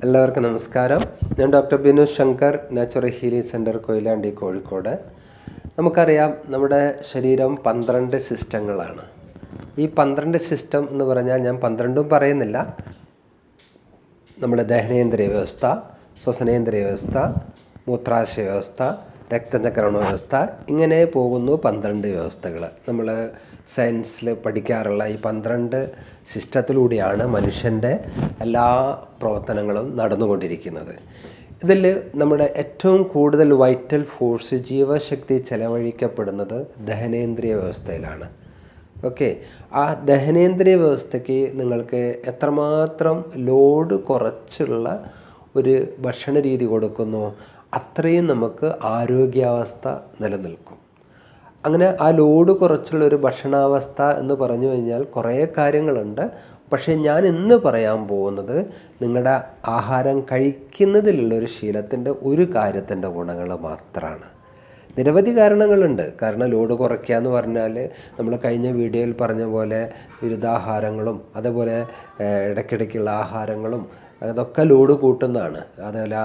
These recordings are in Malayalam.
എല്ലാവർക്കും നമസ്കാരം. ഞാൻ doctor Binu Shankar, natural healing centre, Koyilandy, Kozhikode. നമുക്കറിയാം, നമ്മുടെ ശരീരം 12 സിസ്റ്റങ്ങളാണ്. ഈ 12 സിസ്റ്റം എന്ന് പറഞ്ഞാൽ ഞാൻ 12ഉം പറയുന്നില്ല. നമ്മുടെ ദഹനേന്ദ്രിയ വ്യവസ്ഥ, ശ്വസനേന്ദ്രിയ വ്യവസ്ഥ, മൂത്രാശയ വ്യവസ്ഥ, രക്തചക്രണ വ്യവസ്ഥ, ഇങ്ങനെ പോകുന്നു 12 വ്യവസ്ഥകൾ. നമ്മൾ സയൻസിൽ പഠിക്കാറുള്ള ഈ 12 സിസ്റ്റത്തിലൂടെയാണ് മനുഷ്യൻ്റെ എല്ലാ പ്രവർത്തനങ്ങളും നടന്നുകൊണ്ടിരിക്കുന്നത്. ഇതിൽ നമ്മുടെ ഏറ്റവും കൂടുതൽ വൈറ്റൽ ഫോഴ്സ്, ജീവശക്തി ചെലവഴിക്കപ്പെടുന്നത് ദഹനേന്ദ്രിയ വ്യവസ്ഥയിലാണ്. ഓക്കെ, ആ ദഹനേന്ദ്രിയ വ്യവസ്ഥയ്ക്ക് നിങ്ങൾക്ക് എത്രമാത്രം ലോഡ് കുറച്ചുള്ള ഒരു ഭക്ഷണ രീതി കൊടുക്കുന്നു, അത്രയും നമുക്ക് ആരോഗ്യാവസ്ഥ നിലനിൽക്കും. അങ്ങനെ ആ ലോഡ് കുറച്ചുള്ള ഒരു ഭക്ഷണാവസ്ഥ എന്ന് പറഞ്ഞു കഴിഞ്ഞാൽ കുറേ കാര്യങ്ങളുണ്ട്. പക്ഷേ ഞാൻ ഇന്ന് പറയാൻ പോകുന്നത് നിങ്ങളുടെ ആഹാരം കഴിക്കുന്നതിലുള്ളൊരു ശീലത്തിൻ്റെ ഒരു കാര്യത്തിൻ്റെ ഗുണങ്ങൾ മാത്രമാണ്. നിരവധി കാരണങ്ങളുണ്ട്. കാരണം ലോഡ് കുറയ്ക്കുക എന്ന് പറഞ്ഞാൽ നമ്മൾ കഴിഞ്ഞ വീഡിയോയിൽ പറഞ്ഞ പോലെ വിരുദ്ധാഹാരങ്ങളും അതുപോലെ ഇടയ്ക്കിടയ്ക്കുള്ള ആഹാരങ്ങളും അതൊക്കെ ലോഡ് കൂട്ടുന്നതാണ്. അതുപോലെ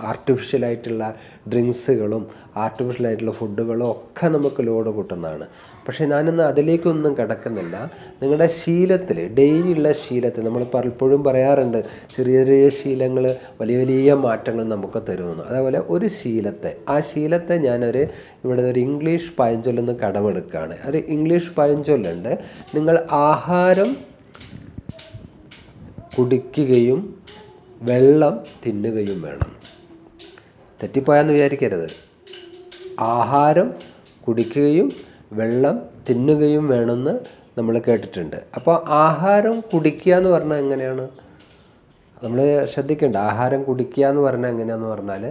ആർട്ടിഫിഷ്യലായിട്ടുള്ള ഡ്രിങ്ക്സുകളും ആർട്ടിഫിഷ്യലായിട്ടുള്ള ഫുഡുകളും ഒക്കെ നമുക്ക് ലോഡ് കൂട്ടുന്നതാണ്. പക്ഷേ ഞാനിന്ന് അതിലേക്കൊന്നും കിടക്കുന്നില്ല. നിങ്ങളുടെ ശീലത്തിൽ, ഡെയിലിയുള്ള ശീലത്തിൽ, നമ്മൾ പലപ്പോഴും പറയാറുണ്ട് ചെറിയ ചെറിയ ശീലങ്ങൾ വലിയ വലിയ മാറ്റങ്ങൾ നമുക്ക് തരുമെന്ന്. അതേപോലെ ഒരു ശീലത്തെ, ആ ശീലത്തെ ഞാനൊരു ഇവിടെ ഒരു ഇംഗ്ലീഷ് പഴഞ്ചൊല്ലെന്ന് കടമെടുക്കുകയാണ്. ഒരു ഇംഗ്ലീഷ് പഴഞ്ചൊല്ലുണ്ട്: നിങ്ങൾ ആഹാരം കുടിക്കുകയും വെള്ളം തിന്നുകയും വേണം. തെറ്റിപ്പോയാന്ന് വിചാരിക്കരുത്. ആഹാരം കുടിക്കുകയും വെള്ളം തിന്നുകയും വേണമെന്ന് നമ്മൾ കേട്ടിട്ടുണ്ട്. അപ്പോൾ ആഹാരം കുടിക്കുക എന്ന് പറഞ്ഞാൽ എങ്ങനെയാണ്? നമ്മൾ ശ്രദ്ധിക്കേണ്ട. ആഹാരം കുടിക്കുക എന്ന് പറഞ്ഞാൽ എങ്ങനെയാണെന്ന് പറഞ്ഞാൽ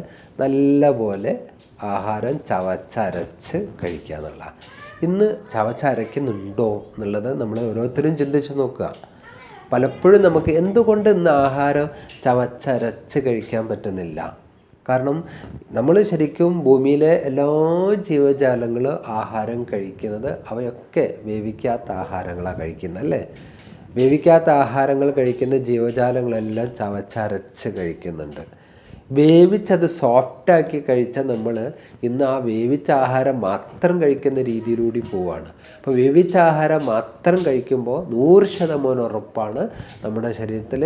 നല്ല പോലെ ആഹാരം ചവച്ചരച്ച് കഴിക്കുക എന്നുള്ള. ഇന്ന് ചവച്ചരയ്ക്കുന്നുണ്ടോ എന്നുള്ളത് നമ്മൾ ഓരോരുത്തരും ചിന്തിച്ച് നോക്കുക. പലപ്പോഴും നമുക്ക് എന്തുകൊണ്ട് ഇന്ന് ആഹാരം ചവച്ചരച്ച് കഴിക്കാൻ പറ്റുന്നില്ല? കാരണം നമ്മൾ ശരിക്കും ഭൂമിയിലെ എല്ലാ ജീവജാലങ്ങളും ആഹാരം കഴിക്കുന്നത്, അവയൊക്കെ വേവിക്കാത്ത ആഹാരങ്ങളാണ് കഴിക്കുന്നത്, അല്ലേ? വേവിക്കാത്ത ആഹാരങ്ങൾ കഴിക്കുന്ന ജീവജാലങ്ങളെല്ലാം ചവച്ചരച്ച് കഴിക്കുന്നുണ്ട്. വേവിച്ചത് സോഫ്റ്റാക്കി കഴിച്ച നമ്മൾ ഇന്ന് ആ വേവിച്ച ആഹാരം മാത്രം കഴിക്കുന്ന രീതിയിലൂടെ പോവുകയാണ്. അപ്പോൾ വേവിച്ച ആഹാരം മാത്രം കഴിക്കുമ്പോൾ 100% ഉറപ്പാണ് നമ്മുടെ ശരീരത്തിൽ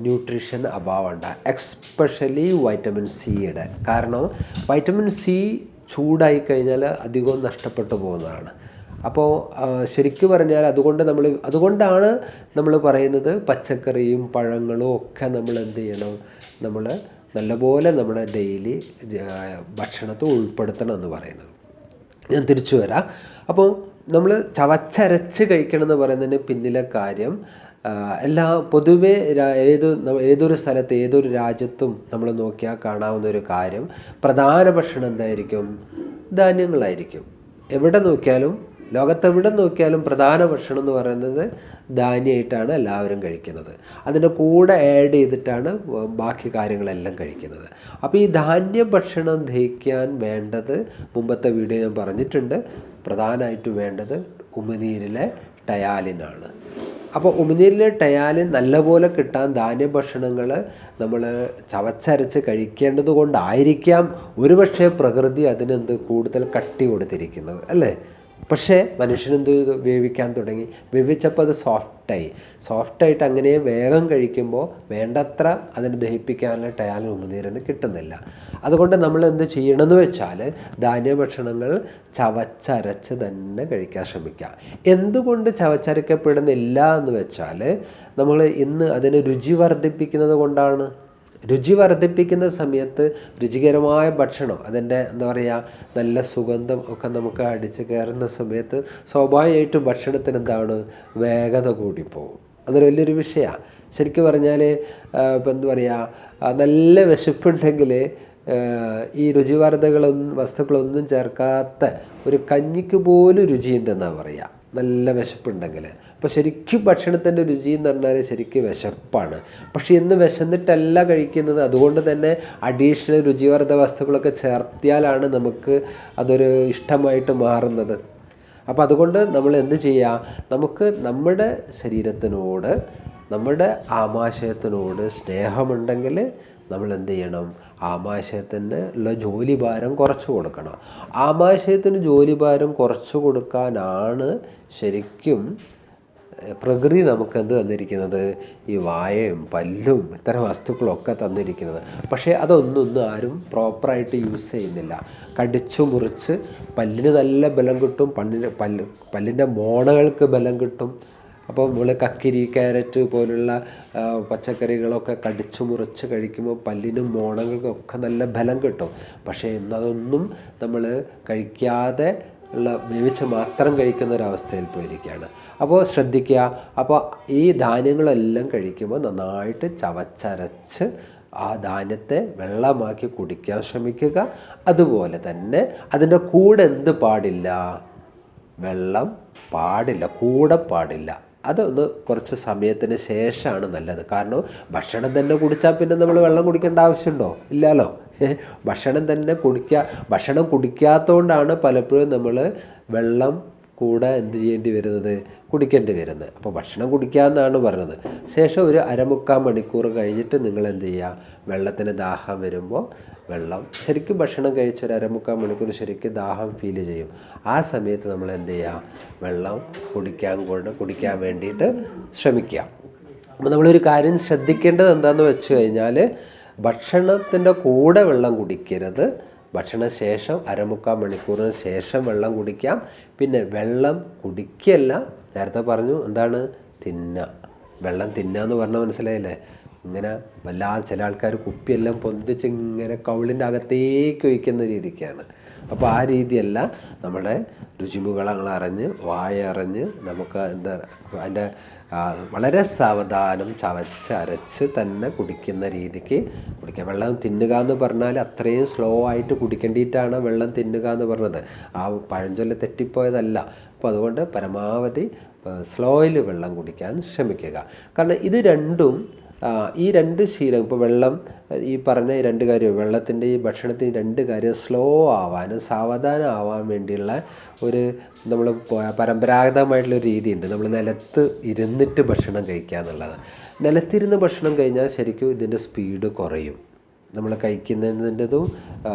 ന്യൂട്രീഷൻ അഭാവം ഉണ്ടാകും. എക്സ്പെഷ്യലി വൈറ്റമിൻ സിയുടെ. കാരണം വൈറ്റമിൻ സി ചൂടായി കഴിഞ്ഞാൽ അധികവും നഷ്ടപ്പെട്ടു പോകുന്നതാണ്. അപ്പോൾ ശരിക്കും പറഞ്ഞാൽ അതുകൊണ്ടാണ് നമ്മൾ പറയുന്നത് പച്ചക്കറിയും പഴങ്ങളും ഒക്കെ നമ്മൾ എന്ത് ചെയ്യണം, നമ്മൾ നല്ലപോലെ നമ്മുടെ ഡെയിലി ഭക്ഷണത്തിൽ ഉൾപ്പെടുത്തണം എന്ന് പറയുന്നത്. ഞാൻ തിരിച്ചു വരാം. അപ്പോൾ നമ്മൾ ചവച്ചരച്ച് കഴിക്കണം എന്ന് പറയുന്നതിന് പിന്നിലെ കാര്യം, പൊതുവെ ഏതൊരു സ്ഥലത്ത്, ഏതൊരു രാജ്യത്തും നമ്മൾ നോക്കിയാൽ കാണാവുന്ന ഒരു കാര്യം, പ്രധാന ഭക്ഷണം എന്തായിരിക്കും? ധാന്യങ്ങളായിരിക്കും. എവിടെ നോക്കിയാലും, ലോകത്തെവിടെ നോക്കിയാലും പ്രധാന ഭക്ഷണം എന്ന് പറയുന്നത് ധാന്യമായിട്ടാണ് എല്ലാവരും കഴിക്കുന്നത്. അതിൻ്റെ കൂടെ ആഡ് ചെയ്തിട്ടാണ് ബാക്കി കാര്യങ്ങളെല്ലാം കഴിക്കുന്നത്. അപ്പോൾ ഈ ധാന്യ ഭക്ഷണം ദഹിക്കാൻ വേണ്ടത്, മുമ്പത്തെ വീഡിയോ ഞാൻ പറഞ്ഞിട്ടുണ്ട്, പ്രധാനമായിട്ടും വേണ്ടത് ഉമിനീരിലെ ടയാലിനാണ്. അപ്പോൾ ഉമിനീരിലെ ടയാലിൻ നല്ലപോലെ കിട്ടാൻ ധാന്യഭക്ഷണങ്ങൾ നമ്മൾ ചവച്ചരച്ച് കഴിക്കേണ്ടത് കൊണ്ടായിരിക്കാം ഒരുപക്ഷെ പ്രകൃതി അതിനെന്ത് കൂടുതൽ കട്ടി കൊടുത്തിരിക്കുന്നത്, അല്ലേ? പക്ഷേ മനുഷ്യനെന്ത് ചെയ്തു? വേവിക്കാൻ തുടങ്ങി. വേവിച്ചപ്പോൾ അത് സോഫ്റ്റായിട്ട് അങ്ങനെ വേഗം കഴിക്കുമ്പോൾ വേണ്ടത്ര അതിന് ദഹിപ്പിക്കാനുള്ള ടയാലിൻ ഉമിനീരൊന്നും കിട്ടുന്നില്ല. അതുകൊണ്ട് നമ്മൾ എന്ത് ചെയ്യണമെന്ന് വെച്ചാൽ ധാന്യഭക്ഷണങ്ങൾ ചവച്ചരച്ച് തന്നെ കഴിക്കാൻ ശ്രമിക്കുക. എന്തുകൊണ്ട് ചവച്ചരക്കപ്പെടുന്നില്ല എന്ന് വെച്ചാൽ, നമ്മൾ ഇന്ന് അതിന് രുചി വർദ്ധിപ്പിക്കുന്നത് കൊണ്ടാണ്. രുചി വർദ്ധിപ്പിക്കുന്ന സമയത്ത് രുചികരമായ ഭക്ഷണം, അതിൻ്റെ എന്താ പറയുക, നല്ല സുഗന്ധം ഒക്കെ നമുക്ക് അടിച്ച് കയറുന്ന സമയത്ത് സ്വാഭാവികമായിട്ടും ഭക്ഷണത്തിന് എന്താണ്, വേഗത കൂടിപ്പോകും. അതൊരു വലിയൊരു വിഷയമാണ്. ശരിക്കും പറഞ്ഞാൽ ഇപ്പം എന്താ പറയുക, നല്ല വിശപ്പുണ്ടെങ്കിൽ ഈ വസ്തുക്കളൊന്നും ചേർക്കാത്ത ഒരു കഞ്ഞിക്ക് പോലും രുചിയുണ്ടെന്നാണ് പറയുക, നല്ല വിശപ്പുണ്ടെങ്കിൽ. അപ്പോൾ ശരിക്കും ഭക്ഷണത്തിൻ്റെ രുചി എന്ന് പറഞ്ഞാൽ ശരിക്കും വിശപ്പാണ്. പക്ഷേ ഇന്ന് വിശന്നിട്ടല്ല കഴിക്കുന്നത്. അതുകൊണ്ട് തന്നെ അഡീഷണൽ രുചിവർദ്ധ വസ്തുക്കളൊക്കെ ചേർത്തിയാലാണ് നമുക്ക് അതൊരു ഇഷ്ടമായിട്ട് മാറുന്നത്. അപ്പോൾ അതുകൊണ്ട് നമ്മൾ എന്ത് ചെയ്യുക, നമുക്ക് നമ്മുടെ ശരീരത്തിനോട് നമ്മുടെ ആമാശയത്തിനോട് സ്നേഹമുണ്ടെങ്കിൽ നമ്മൾ എന്ത് ചെയ്യണം? ആമാശയത്തിന് ഉള്ള ജോലിഭാരം കുറച്ച് കൊടുക്കണം. ആമാശയത്തിന് ജോലിഭാരം കുറച്ച് കൊടുക്കാനാണ് ശരിക്കും പ്രകൃതി നമുക്ക് എന്ത് തന്നിരിക്കുന്നത്? ഈ വായയും പല്ലും ഇത്തരം വസ്തുക്കളൊക്കെ തന്നിരിക്കുന്നത്. പക്ഷേ അതൊന്നും ആരും പ്രോപ്പറായിട്ട് യൂസ് ചെയ്യുന്നില്ല. കടിച്ചു മുറിച്ച് പല്ലിന് നല്ല ബലം കിട്ടും, പല്ലിൻ്റെ മോണകൾക്ക് ബലം കിട്ടും. അപ്പോൾ നമ്മൾ കക്കിരി, ക്യാരറ്റ് പോലുള്ള പച്ചക്കറികളൊക്കെ കടിച്ചു മുറിച്ച് കഴിക്കുമ്പോൾ പല്ലിനും മോണകൾക്കൊക്കെ നല്ല ബലം കിട്ടും. പക്ഷേ ഇന്നതൊന്നും നമ്മൾ കഴിക്കാതെ ഉള്ള വേവിച്ച് മാത്രം കഴിക്കുന്ന ഒരവസ്ഥയിൽ പോയിരിക്കുകയാണ്. അപ്പോൾ ശ്രദ്ധിക്കുക. അപ്പോൾ ഈ ധാന്യങ്ങളെല്ലാം കഴിക്കുമ്പോൾ നന്നായിട്ട് ചവച്ചരച്ച് ആ ധാന്യത്തെ വെള്ളമാക്കി കുടിക്കാൻ ശ്രമിക്കുക. അതുപോലെ തന്നെ അതിൻ്റെ കൂടെ എന്ത് പാടില്ല? വെള്ളം പാടില്ല, കൂടെ പാടില്ല. അതൊന്ന് കുറച്ച് സമയത്തിന് ശേഷമാണ് നല്ലത്. കാരണം ഭക്ഷണം തന്നെ കുടിച്ചാൽ പിന്നെ നമ്മൾ വെള്ളം കുടിക്കേണ്ട ആവശ്യമുണ്ടോ? ഇല്ലല്ലോ. ഭക്ഷണം കുടിക്കാത്തതുകൊണ്ടാണ് പലപ്പോഴും നമ്മൾ വെള്ളം കൂടെ എന്ത് ചെയ്യേണ്ടി വരുന്നത്? കുടിക്കേണ്ടി വരുന്നത്. അപ്പോൾ ഭക്ഷണം കുടിക്കാമെന്നാണ് പറഞ്ഞത്. ശേഷം ഒരു അരമുക്കാൽ മണിക്കൂർ കഴിഞ്ഞിട്ട് നിങ്ങൾ എന്ത് ചെയ്യുക? വെള്ളത്തിന് ദാഹം വരുമ്പോൾ വെള്ളം ശരിക്കും ഭക്ഷണം കഴിച്ച് ഒരു അരമുക്കാൽ മണിക്കൂർ ശരിക്കും ദാഹം ഫീൽ ചെയ്യും. ആ സമയത്ത് നമ്മൾ എന്ത് ചെയ്യുക? വെള്ളം കുടിക്കാൻ വേണ്ടിയിട്ട് ശ്രമിക്കുക. അപ്പോൾ നമ്മളൊരു കാര്യം ശ്രദ്ധിക്കേണ്ടത് എന്താണെന്ന് വെച്ച് കഴിഞ്ഞാൽ ഭക്ഷണത്തിൻ്റെ കൂടെ വെള്ളം കുടിക്കരുത്. ഭക്ഷണശേഷം അരമുക്കാൽ മണിക്കൂറിന് ശേഷം വെള്ളം കുടിക്കാം. പിന്നെ വെള്ളം കുടിക്കല്ല, നേരത്തെ പറഞ്ഞു എന്താണ്? വെള്ളം തിന്നുക എന്ന് പറഞ്ഞാൽ മനസ്സിലായില്ലേ? ഇങ്ങനെ വല്ലാതെ ചില ആൾക്കാർ കുപ്പിയെല്ലാം പൊന്തിച്ച് ഇങ്ങനെ കവിളിൻ്റെ അകത്തേക്ക് ഒഴിക്കുന്ന രീതിക്കാണ്. അപ്പോൾ ആ രീതിയല്ല. നമ്മുടെ രുചിമുകളങ്ങൾ അറിഞ്ഞ് വായ അറിഞ്ഞ് നമുക്ക് അതിൻ്റെ വളരെ സാവധാനം ചവച്ചരച്ച് തന്നെ കുടിക്കുന്ന രീതിക്ക് കുടിക്കുക. വെള്ളം തിന്നുക എന്ന് പറഞ്ഞാൽ അത്രയും സ്ലോ ആയിട്ട് കുടിക്കേണ്ടിയിട്ടാണ് വെള്ളം തിന്നുക എന്ന് പറഞ്ഞത്. ആ പഴഞ്ചൊല്ല് തെറ്റിപ്പോയതല്ല. അപ്പോൾ അതുകൊണ്ട് പരമാവധി സ്ലോയിൽ വെള്ളം കുടിക്കാൻ ശ്രമിക്കുക. കാരണം ഇത് രണ്ടും ഈ രണ്ട് ശീലം, ഇപ്പോൾ വെള്ളം, ഈ പറഞ്ഞ രണ്ട് കാര്യം, വെള്ളത്തിൻ്റെ ഈ ഭക്ഷണത്തിന് രണ്ട് കാര്യം സ്ലോ ആവാനും സാവധാനം ആവാൻ വേണ്ടിയുള്ള ഒരു നമ്മൾ പരമ്പരാഗതമായിട്ടുള്ള രീതിയുണ്ട്. നമ്മൾ നിലത്ത് ഇരുന്നിട്ട് ഭക്ഷണം കഴിക്കുക എന്നുള്ളത്. നിലത്തിരുന്ന് ഭക്ഷണം കഴിഞ്ഞാൽ ശരിക്കും ഇതിൻ്റെ സ്പീഡ് കുറയും. നമ്മൾ കഴിക്കുന്നതിൻ്റെതും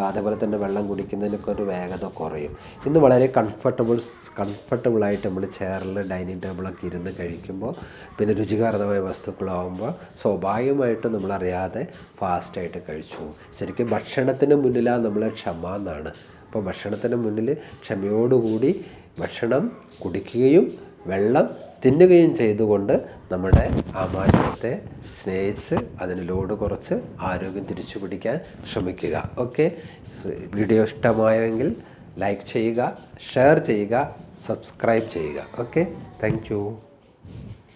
അതേപോലെ തന്നെ വെള്ളം കുടിക്കുന്നതിനൊക്കെ ഒരു വേഗത കുറയും. ഇന്ന് വളരെ കംഫർട്ടബിളായിട്ട് നമ്മൾ ചെയറിൽ ഡൈനിങ് ടേബിളൊക്കെ ഇരുന്ന് കഴിക്കുമ്പോൾ പിന്നെ രുചികരമായ വസ്തുക്കളാകുമ്പോൾ സ്വാഭാവികമായിട്ടും നമ്മളറിയാതെ ഫാസ്റ്റായിട്ട് കഴിച്ചു. ശരിക്കും ഭക്ഷണത്തിന് മുന്നിലാണ് നമ്മളെ ക്ഷമ എന്നാണ്. അപ്പോൾ ഭക്ഷണത്തിന് മുന്നിൽ ക്ഷമയോടുകൂടി ഭക്ഷണം കുടിക്കുകയും വെള്ളം തിന്നുകയും ചെയ്തുകൊണ്ട് നമ്മുടെ ആമാശയത്തെ സ്നേഹിച്ച് അതിന് ലോഡ് കുറച്ച് ആരോഗ്യം തിരിച്ചു പിടിക്കാൻ ശ്രമിക്കുക. ഓക്കെ, വീഡിയോ ഇഷ്ടമായെങ്കിൽ ലൈക്ക് ചെയ്യുക, ഷെയർ ചെയ്യുക, സബ്സ്ക്രൈബ് ചെയ്യുക. Okay, thank you.